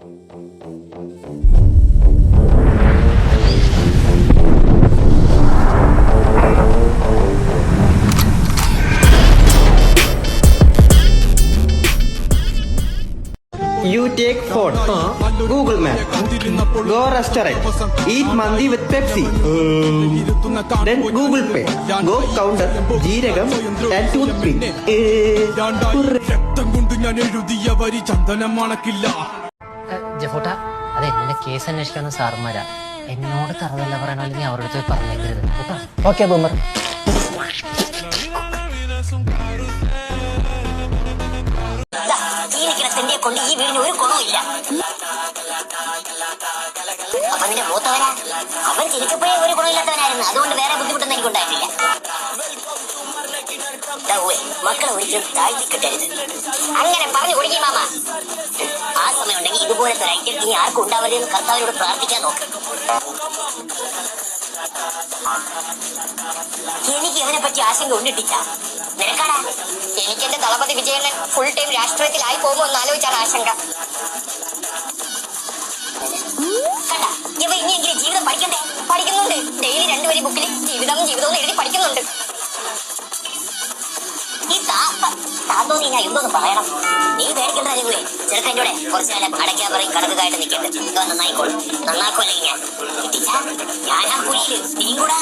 You take phone, Google Map, go restaurant, eat mandi with Pepsi, then Google Pay, go counter, jeeragam and toothpick. ജഫോട്ട, അതെ എന്നെ case അന്വേഷിക്കാവുന്ന സാറുമാരാ. എന്നോട് തറവല്ല പറയാനോ അല്ലെങ്കിൽ അവരുടെ അടുത്ത് പറഞ്ഞേക്കരുത്. ഓക്കെ ബൊമ്മർ. കൊണ്ട് ഈ വീടിന് ഒരു ഗുണമില്ല. അപ്പൊ നിന്റെ മൂത്തവനാ, അവൻ ജനിച്ചപ്പോഴേ ഒരു ഗുണമില്ലാത്തവനായിരുന്നു. അതുകൊണ്ട് വേറെ ബുദ്ധിമുട്ടൊന്നും എനിക്കുണ്ടായിരുന്നില്ല. മക്കളെ ഒരിക്കലും താഴ്ത്തി കിട്ടരുത്. അങ്ങനെ പറഞ്ഞു കൊടുക്കും മാമ. ആ സമയം ഉണ്ടെങ്കിൽ ഇതുപോലത്തെ ഒരു ഐക്യം ഇനി ആർക്കും ഉണ്ടാവരുതെന്ന് കർത്താവിനോട് പ്രാർത്ഥിക്കാൻ നോക്ക്. എനിക്ക് ഇവനെ പറ്റി ആശങ്ക ഉണ്ടിട്ടിച്ച നിനക്കാടാ. എനിക്ക് എന്റെ ദളപതി വിജയണ്ണൻ ഫുൾ ടൈം രാഷ്ട്രീയത്തിലായി പോകുമോ എന്നാലോചിച്ചാണ് ആശങ്ക. കണ്ട, ഇവ ഇനിയെങ്കിലും ജീവിതം പഠിക്കണ്ടേ? പഠിക്കുന്നുണ്ട്. ഡെയിലി 2 വരി ബുക്കിൽ ജീവിതവും എഴുതി പഠിക്കുന്നുണ്ട്. ഈ താന്തോന്നി ഞാൻ എന്തോന്ന് പറയണം. നീ പേടിക്കണ്ട അല്ലേ. ചെറുക്കൻ്റെ കുറച്ചു കാലം അടയ്ക്കാൻ പറയും കടക്കുകായിട്ട് നിൽക്കട്ടെ. ഇതോ നന്നായിക്കോളും. നന്നാക്കുമല്ലേ ഞാനാ കുഴിയില് നീ കൂടാ.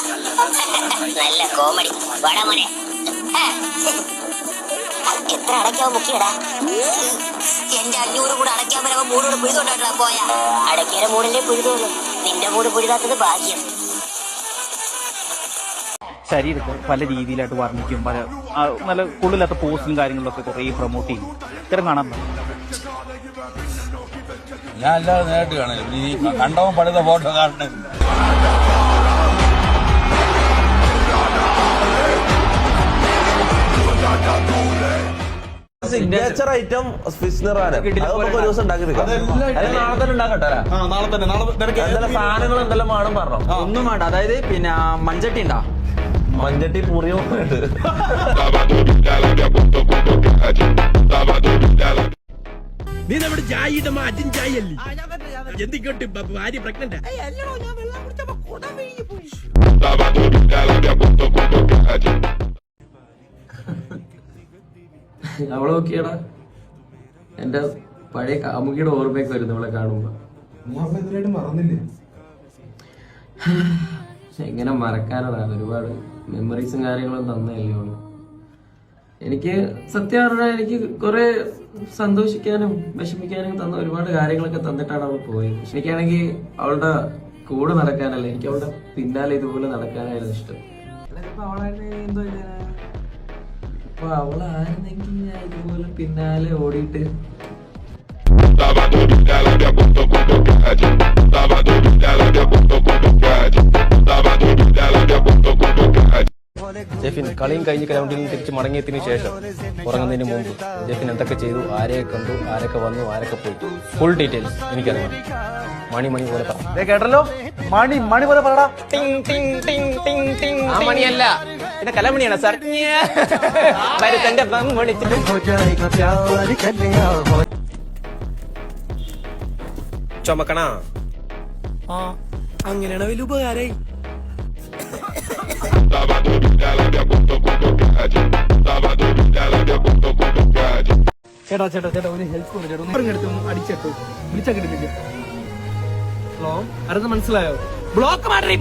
നല്ല കോമഡി. വടമോനെ എത്ര അടയ്ക്കാവും മുക്കിയടാ. എന്റെ 500 കൂടെ അടയ്ക്കാൻ പറ്റുമ്പോ മൂടോട് പുഴുതോണ്ടാ പോയാ. അടയ്ക്കയുടെ മൂടിന്റെ പുഴുതോളൂ. നിന്റെ മൂട് പുഴുതാത്തത് ഭാഗ്യം. ശരീരത്തെ പല രീതിയിലായിട്ട് വർണ്ണിക്കും, പല നല്ല കൊള്ളില്ലാത്ത പോസ്റ്റും കാര്യങ്ങളൊക്കെ കുറേ പ്രൊമോട്ട് ചെയ്യും. ഇത്തരം കാണാൻ ഞാൻ അല്ലാതെ നേരിട്ട് കാണാൻ കണ്ടവൻ പടുത്ത ഫോട്ടോ കാണണേ. സിഗ്നേച്ചർ ഐറ്റം ഫിഷ് നിറാണ്. അത് നമുക്ക് ഒരു ദിവസം ഉണ്ടാക്കി നാളെ തന്നെ ഉണ്ടാക്കട്ടെ. എന്തെല്ലാം സാധനങ്ങൾ എന്തെല്ലാം വേണം പറഞ്ഞോ. ഒന്നും വേണ്ട. അതായത് പിന്നെ മൺചട്ടി ഉണ്ടാ, മഞ്ചട്ടി പൂറിയോ നീ നമ്മുടെ ജായിയുടെ അജിൻ ജായി അല്ലേ? എന്തിക്കോട്ട് ഭാര്യ പ്രഗ്നന്റ്. അവളെ നോക്കിയടാ, എന്റെ പഴയ കാമുകിയുടെ ഓർമ്മയൊക്കെ വരുന്നു അവളെ കാണുമ്പോ. മറന്നില്ലേ? എങ്ങനെ മറക്കാനതാണ്, ഒരുപാട് മെമ്മറീസും കാര്യങ്ങളും തന്നല്ലേ അവള്. എനിക്ക് സത്യം പറഞ്ഞാൽ എനിക്ക് കുറെ സന്തോഷിക്കാനും വിഷമിക്കാനും തന്ന ഒരുപാട് കാര്യങ്ങളൊക്കെ തന്നിട്ടാണ് അവൾ പോയത്. എനിക്കാണെങ്കിൽ അവളുടെ കൂടെ നടക്കാനല്ല, എനിക്ക് അവളുടെ പിന്നാലെ ഇതുപോലെ നടക്കാനായിരുന്നു ഇഷ്ടം. അപ്പൊ അവളായിരുന്നെങ്കിൽ ഞാൻ ഇതുപോലെ പിന്നാലെ ഓടിയിട്ട് ജെഫിൻ കളിയും കഴിഞ്ഞ് ഗ്രൗണ്ടിൽ നിന്ന് തിരിച്ച് മടങ്ങിയതിനു ശേഷം ഉറങ്ങുന്നതിന് മുമ്പ് ജെഫിൻ എന്തൊക്കെ ചെയ്തു, ആരെയൊക്കെ കണ്ടു, ആരൊക്കെ വന്നു, ആരൊക്കെ പോയി, ഫുൾ ഡീറ്റെയിൽസ് എനിക്കറിയാം. മണി പോലെ പറ. കേട്ടല്ലോ, മണി പോലെ പറടാ. ആ മണിയല്ല, പിന്നെ കലമണിയാണ് സാർ. ചുമക്കണ അങ്ങനെയാണ് വലിയ ഉപകാരായി. ചേട്ടാ ഒരു ഹെൽപ്പ് ചേട്ടാ, അടിച്ചേട്ടോ, വിളിച്ചാ കിട്ടുന്നില്ല. ഹലോ, ആരെന്ന് മനസ്സിലായോ? ബ്ലോക്ക് മാറി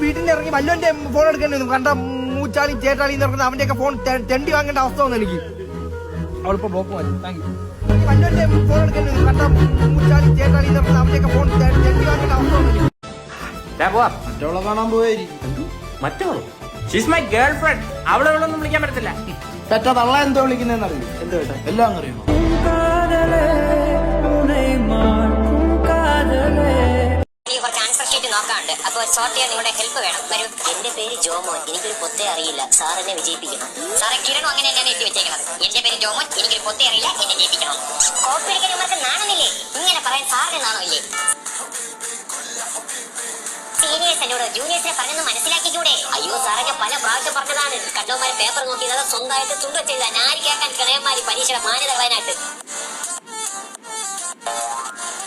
വീട്ടിൽ ഇറങ്ങി വല്ലോന്റെ ഫോൺ എടുക്കേണ്ടി കണ്ട മൂച്ചാളി ചേട്ടാളി ഇറങ്ങുന്ന അവന്റെയൊക്കെ ഫോൺ തെണ്ടി വാങ്ങേണ്ട അവസ്ഥ വന്നു എനിക്ക്. അവളിപ്പോ ബ്ലോക്ക് മാറ്റി. Thank you. വല്ലോന്റെ ഫോൺ എടുക്കേണ്ടി കണ്ട മൂച്ചാളി ചേട്ടാളി ഇറങ്ങുന്ന അവന്റെയൊക്കെ ഫോൺ തെണ്ടി വാങ്ങേണ്ട അവസ്ഥ വന്നു എനിക്ക്. മറ്റവളെ കാണാൻ പോയിരിക്കും. മറ്റവളോ? She's my girlfriend. അവളെ ഒന്നും വിളിക്കാൻ പറ്റത്തില്ല. പെറ്റ തള്ള എന്തോ വിളിക്കുന്നതെന്ന് അറിയും. എന്ത് കേട്ടെ എല്ലാം അറിയുമോ? കുറച്ച് ആൻസർ ഷീറ്റ് നോക്കാണ്ട്. അപ്പൊ സോർട്ട് ചെയ്യാൻ നിങ്ങളുടെ ഹെൽപ്പ് വേണം. വരൂ. എന്റെ പേര് ജോമോൻ. എനിക്കൊരു പൊത്തേ അറിയില്ല. സാർ എന്നെ വിജയിപ്പിക്കണം. സാറെ കിരണും അങ്ങനെ തന്നെയാണ് എഴുതി വെച്ചേക്കുന്നത്. എന്റെ പേര് ജോമോൻ, എനിക്കൊരു പൊത്തേ അറിയില്ല, എന്നെ ജയിപ്പിക്കണം. കോപ്പി അടിക്കാൻ ഇവർക്ക് നാണമില്ലേ? ഇങ്ങനെ പറയാൻ സാറിന് നാണമില്ലേ? സീനിയേഴ്സ് എന്നോട് ജൂനിയേഴ്സിനെ പറഞ്ഞൊന്ന് മനസ്സിലാക്കിക്കൂടെ? അയ്യോ സാറെ, ഞാൻ പല പ്രാവശ്യം പറഞ്ഞതാണ്. കണ്ടവന്മാരെ പേപ്പർ നോക്കിയത് സ്വന്തമായിട്ട് തുണ്ട ചെയ്താൽ ആര് കേൾക്കാൻ കിടയന്മാരി പരീക്ഷയുടെ മാന്യത കളയാനായിട്ട്.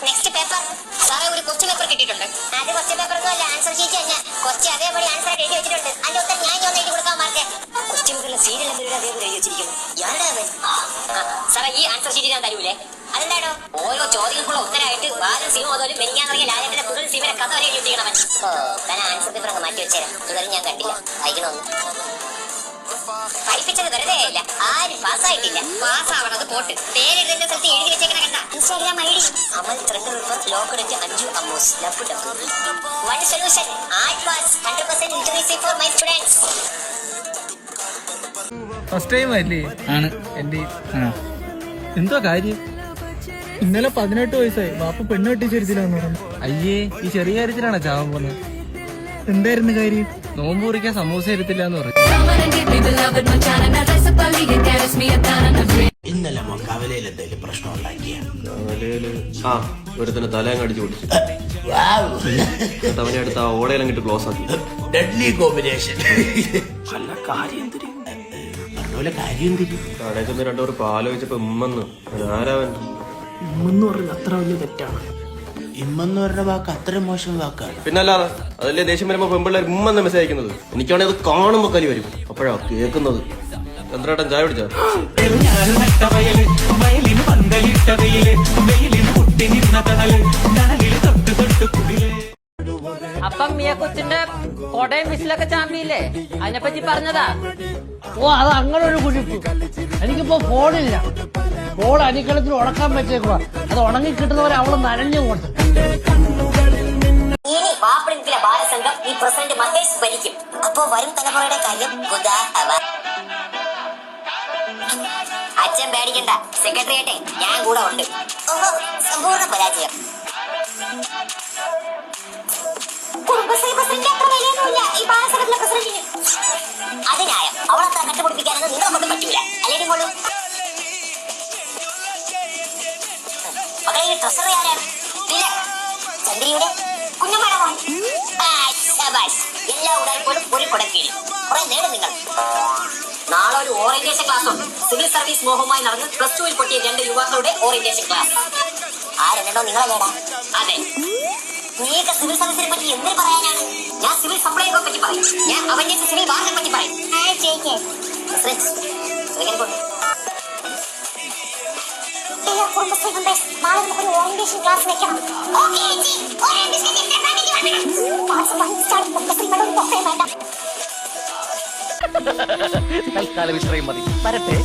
Next paper. സാറേ ഒരു ക്വസ്റ്റ്യൻ പേപ്പർ കിട്ടിയിട്ടുണ്ട്. അത് ക്വസ്റ്റ്യൻ പേപ്പറൊന്നും അല്ല, ആൻസർ ഷീറ്റ് തന്നെ. ക്വസ്റ്റ്യൻ അതേപടി ആൻസർ എഴുതി വെച്ചിട്ടുണ്ട്. അതിന്റെ ഉത്തരം ഞാൻ ഒന്ന് എഴുതി കൊടുക്കാൻ മാർക്ക്. ക്വസ്റ്റ്യൻ പേപ്പറിലെ സീരിയൽ നമ്പർ അതേപോലെ എഴുതി വെച്ചിരിക്കുന്നു. സാറേ ഈ ആൻസർ ഷീറ്റ് ഞാൻ തരൂലേ? അതെന്താണോ ഓരോ ചോദ്യങ്ങൾക്കുള്ള ഉത്തരമായിട്ട് ബാലൻ സിനിമ മുതൽ മെനിഞ്ഞാന്നിറങ്ങിയ ലാലേട്ടന്റെ പുതിയ സിനിമയുടെ കഥ വരെ എഴുതി വെച്ചിരിക്കണം. താൻ ആൻസർ പേപ്പർ അങ്ങ് മാറ്റി വെച്ചേരാം. ഇതുവരെ ഞാൻ കണ്ടില്ല, വായിക്കണമെന്ന്. പഠിപ്പിച്ചത് വെറുതെ ആയില്ല, ആരും പാസ്സായിട്ടില്ല. പാസ്സാവണത് പോട്ട് പേരെഴുതുന്ന സ്ഥലത്ത് എഴുതി വെച്ചേക്കണ കണ്ട. Instagram ID Amal thread river ലോക്കഡറ്റ് അഞ്ജു അമ്മൂസ് dub dub. One solution, art was 100% inclusive for my students. First time അല്ലേ? ആണ് എന്റെ. എന്തോ കാര്യം? ഇന്നലെ 18 വയസ്സായി, ബാപ്പ പെണ്ണ് കെട്ടിച്ചെടുത്തില്ലാന്ന് പറഞ്ഞു. അയ്യേ, ഈ ചെറിയ കാര്യത്തിലാണോ ചാവാൻ പോണത്? എന്തായിരുന്നു കാര്യം? നോമ്പ് കുറിക്കാൻ സമൂസ എടുത്തില്ല എന്ന് പറഞ്ഞു. ഇന്നലെ കവലയിൽ എന്തെങ്കിലും പ്രശ്നം ഉണ്ടാക്കിയ ഒരുത്തന്നെ തലയും കടിച്ചു പൊടിച്ചു. അവനെ അടുത്ത് ആ ഓടയിലങ്ങിട്ട് ക്ലോസ് ആക്കി. Deadly combination. നല്ല കാര്യം കാര്യം കടയിൽ ചെന്ന് രണ്ടുപേർ പാലോചിച്ചപ്പോ ഉമ്മെന്ന്. ആരാവൻ ഇമ്മെന്ന് പറഞ്ഞത് അത്ര വലിയ തെറ്റാണ്. ഇമ്മെന്ന് പറഞ്ഞ വാക്ക് അത്ര മോശം വാക്കാണ്. പിന്നല്ലാതെ അതല്ലേ ദേഷ്യം വരുമ്പോ പെമ്പിള്ളേർ ഉമ്മെന്ന് മെസ്സേജ് അയക്കുന്നത്. എനിക്കാണെങ്കിൽ അത് കാണുമ്പോ കലി വരും. അപ്പോഴാ കേൾക്കുന്നത്. ചന്ദ്രേട്ടൻ ചായ പിടിച്ച അപ്പം മിയ കൊച്ചിന്റെ കൊടയും വിസിലൊക്കെ ചാമ്പിയില്ലേ, അതിനെപ്പറ്റി പറഞ്ഞതാ. ഓ, അത് അങ്ങനെ ഒരു കുഴിപ്പ്. എനിക്കിപ്പോ ഫോണില്ല. ഫോൺ അരിക്കളത്തിൽ ഉണക്കാൻ പറ്റേക്കുവാ. അത് ഉണങ്ങി കിട്ടുന്നവരെ അവള് നനഞ്ഞു കൊടുത്തു. ഇനി വാപ്പിളിലെ ബാലസംഘം ഈ പ്രസിഡന്റ് മഹേഷ് ഭരിക്കും. അപ്പോ വരും തലമുറയുടെ കാര്യം അച്ഛൻ പേടിക്കണ്ട, സെക്രട്ടറിയേട്ടെ ഞാൻ കൂടെ ഉണ്ട്. ഓഹോ, സമ്പൂർണ്ണ പരാജയം. കുടുംബശ്രീ പ്രസിഡന്റ് അത്ര വിലയൊന്നുമില്ല ഈ ബാലസംഘത്തിലെ പ്രസിഡന്റിന്. അത് ന്യായം. അവളത്ര കണ്ടുപിടിപ്പിക്കാനൊന്നും നിങ്ങളെ കൊണ്ട് പറ്റൂല. അല്ലെങ്കിൽ കൊള്ളു മകളെ. ട്രഷറി ആരാണ്? ചന്ദ്രിയുടെ കുഞ്ഞമ്മയുടെ. എല്ലാ ഉടായ്പോലും ഒരു കുടക്കീഴിൽ. കുറെ നേടും നിങ്ങൾ. നാളെ ഒരു ഓറിയന്റേഷൻ ക്ലാസ് ഉണ്ട്. സിവിൽ സർവീസ് മോഹവുമായി നടന്ന് +2 പൊട്ടിയ 2 യുവാക്കളുടെ ഓറിയന്റേഷൻ ക്ലാസ്. ആരെന്നോ നിങ്ങളെ വേടാ? അതെ, നീയൊക്കെ സിവിൽ സർവീസിനെ പറ്റി എന്തിനു പറയാനാണ്? ഞാൻ സിവിൽ സപ്ലൈനെ പറ്റി പറയും. ഞാൻ അവന്റെ സിവിൽ വാറിനെ പറ്റി പറയും. കുടുംബശ്രീ മെമ്പേഴ്സ്, നാളെ നമുക്കൊരു ഓറിയന്റേഷൻ ക്ലാസ് വെക്കണം. തൽക്കാലം ഇത്രയും മതി. വരട്ടെ.